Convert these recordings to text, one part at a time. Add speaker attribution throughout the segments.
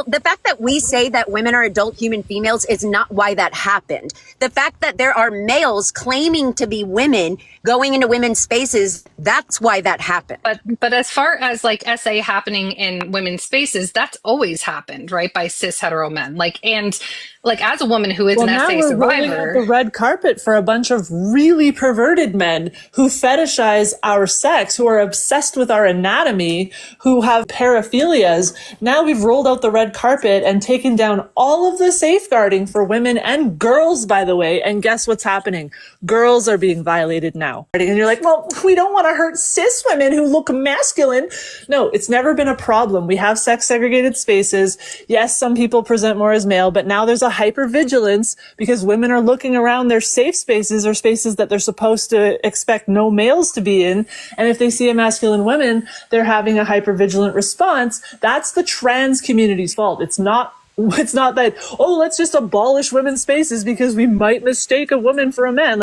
Speaker 1: the fact that we say that women are adult human females is not why that happened. The fact that there are males claiming to be women going into women's spaces, that's why that happened.
Speaker 2: But as far as like SA happening in women's spaces, that's always happened, right? By cis hetero men. And as a woman who is an SA
Speaker 3: we're rolling out
Speaker 2: survivor,
Speaker 3: the red carpet for a bunch of really perverted men who fetishize our sex, who are obsessed with our anatomy, who have paraphilias. Now we've rolled out the red carpet and taken down all of the safeguarding for women and girls, by the way. And guess what's happening? Girls are being violated now. And you're like, well, we don't want to hurt cis women who look masculine. No, it's never been a problem. We have sex segregated spaces. Yes, some people present more as male, but now there's a hypervigilance because women are looking around their safe spaces or spaces that they're supposed to expect no males to be in. And if they see a masculine woman, they're having a hypervigilant response. That's the trans community's fault. It's not that, oh, let's just abolish women's spaces because we might mistake a woman for a man.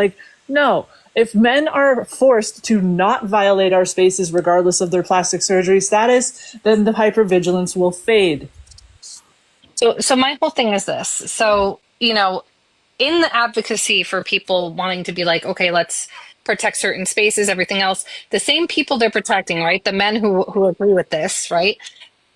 Speaker 3: No. If men are forced to not violate our spaces regardless of their plastic surgery status, then the hypervigilance will fade.
Speaker 2: So my whole thing is this. So, in the advocacy for people wanting to be like, okay, let's protect certain spaces, everything else, the same people they're protecting, right? The men who agree with this, right?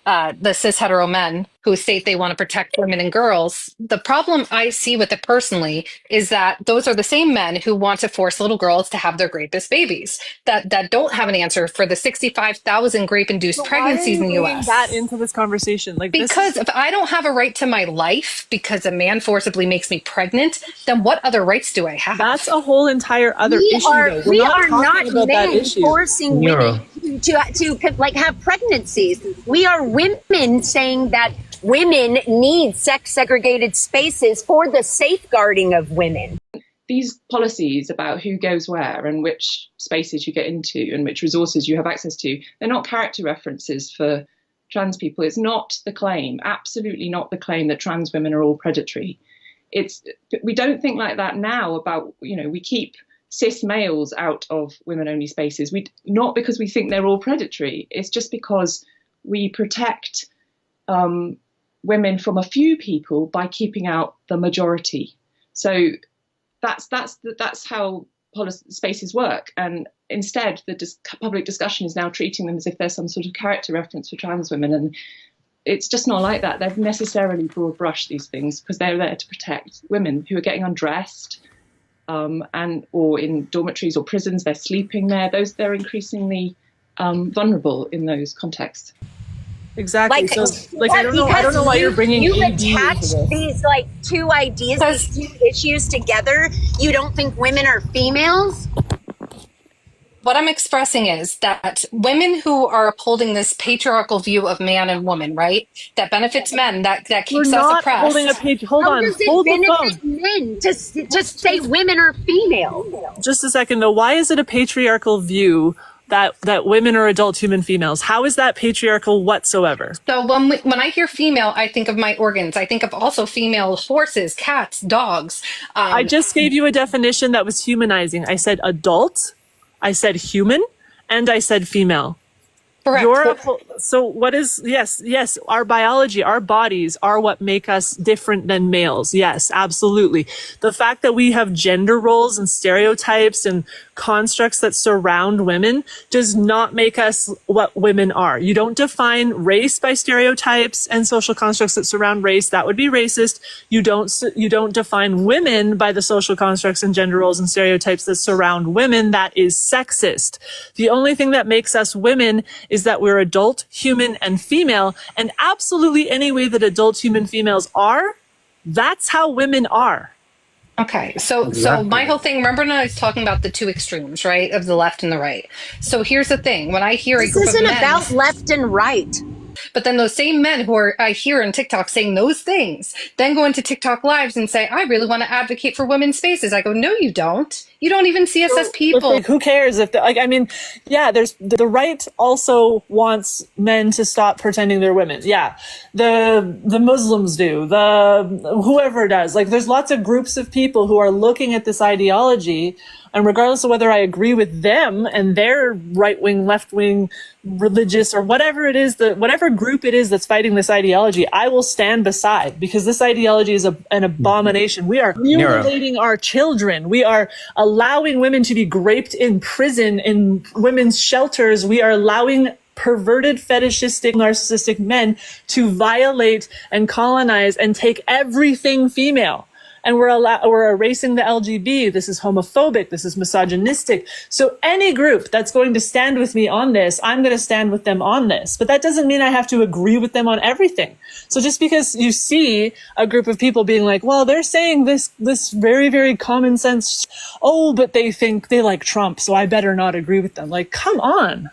Speaker 2: The cis hetero men who state they want to protect women and girls. The problem I see with it personally is that those are the same men who want to force little girls to have their rapist babies that don't have an answer for the 65,000 grape-induced pregnancies in the U.S.
Speaker 3: That into this conversation,
Speaker 2: because if I don't have a right to my life because a man forcibly makes me pregnant, then what other rights do I have?
Speaker 3: That's a whole entire other issue.
Speaker 1: We are not men forcing women to have pregnancies. We are women saying that women need sex segregated spaces for the safeguarding of women.
Speaker 4: These policies about who goes where and which spaces you get into and which resources you have access to, they're not character references for trans people. It's not the claim, absolutely not the claim that trans women are all predatory. We don't think like that now about, we keep cis males out of women-only spaces. Not because we think they're all predatory. It's just because we protect women from a few people by keeping out the majority. So that's how spaces work. And instead, the public discussion is now treating them as if there's some sort of character reference for trans women. And it's just not like that. They've necessarily broad brushed these things because they're there to protect women who are getting undressed or in dormitories or prisons. They're sleeping there. They're increasingly vulnerable in those contexts.
Speaker 3: Exactly. I don't know why you're bringing
Speaker 1: you attach these two ideas, these two issues together. You don't think women are females?
Speaker 2: What I'm expressing is that women who are upholding this patriarchal view of man and woman, right, that benefits men, that keeps us oppressed.
Speaker 3: Hold on, hold the phone.
Speaker 1: Men to say women are female.
Speaker 3: Just a second though. Why is it a patriarchal view that women are adult human females? How is that patriarchal whatsoever?
Speaker 2: So when I hear female, I think of my organs. I think of also female horses, cats, dogs.
Speaker 3: I just gave you a definition that was humanizing. I said adult, I said human, and I said female.
Speaker 2: Correct.
Speaker 3: So what is, yes, our biology, our bodies are what make us different than males. Yes, absolutely. The fact that we have gender roles and stereotypes and constructs that surround women does not make us what women are. You don't define race by stereotypes and social constructs that surround race. That would be racist. You don't define women by the social constructs and gender roles and stereotypes that surround women. That is sexist. The only thing that makes us women is that we're adult, human, and female, and absolutely any way that adult human females are, that's how women are.
Speaker 2: Okay, so my whole thing, remember when I was talking about the two extremes, right, of the left and the right? So here's the thing, when I hear a group of men...
Speaker 1: This isn't about left and right.
Speaker 2: But then those same men who I hear in TikTok saying those things, then go into TikTok lives and say, I really want to advocate for women's spaces. I go, no, you don't. You don't even see us as people.
Speaker 3: Who cares if, there's the right also wants men to stop pretending they're women. Yeah, the Muslims do, whoever does. There's lots of groups of people who are looking at this ideology And regardless of whether I agree with them and their right-wing, left-wing, religious, or whatever it is, whatever group it is that's fighting this ideology, I will stand beside, because this ideology is an abomination. We are mutilating our children. We are allowing women to be raped in prison, in women's shelters. We are allowing perverted, fetishistic, narcissistic men to violate and colonize and take everything female. And we're erasing the LGB. This is homophobic. This is misogynistic. So any group that's going to stand with me on this, I'm going to stand with them on this. But that doesn't mean I have to agree with them on everything. So just because you see a group of people being like, well, they're saying this very, very common sense, oh, but they think they like Trump, so I better not agree with them. Like, come on.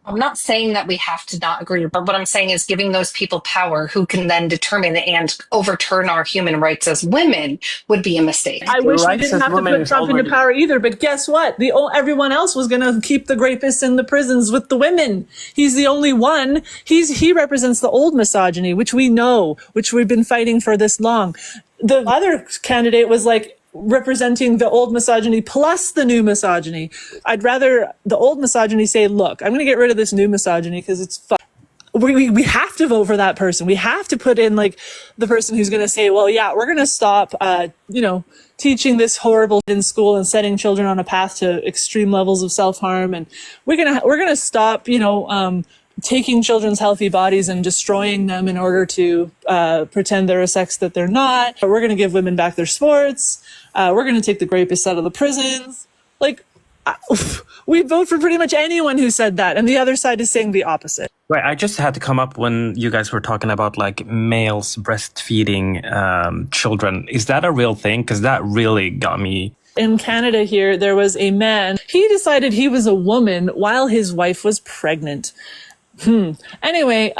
Speaker 2: I'm not saying that we have to not agree, but what I'm saying is giving those people power who can then determine and overturn our human rights as women would be a mistake.
Speaker 3: I wish we didn't have to put Trump into power either, but guess what? Everyone else was going to keep the rapists in the prisons with the women. He's the only one. He represents the old misogyny, which we know, which we've been fighting for this long. The other candidate was like, representing the old misogyny plus the new misogyny. I'd rather the old misogyny say, look, I'm going to get rid of this new misogyny because it's we have to vote for that person. We have to put in like the person who's going to say, well, yeah, we're going to stop, teaching this horrible in school and setting children on a path to extreme levels of self-harm. And we're going to stop, taking children's healthy bodies and destroying them in order to pretend they're a sex that they're not. We're going to give women back their sports. We're going to take the rapists out of the prisons. Like, we vote for pretty much anyone who said that. And the other side is saying the opposite.
Speaker 5: Right. I just had to come up when you guys were talking about like males breastfeeding children. Is that a real thing? Because that really got me.
Speaker 3: In Canada here, there was a man. He decided he was a woman while his wife was pregnant. Anyway,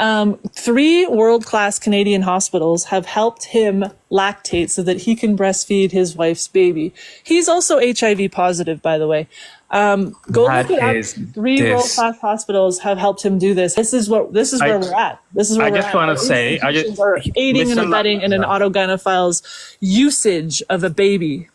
Speaker 3: 3 world-class Canadian hospitals have helped him lactate so that he can breastfeed his wife's baby. He's also HIV positive, by the way. Go look it up. 3 world-class hospitals have helped him do this. This is where we're at. This is where
Speaker 5: I just want to say,
Speaker 3: are aiding and abetting in an autogynephile's usage of a baby.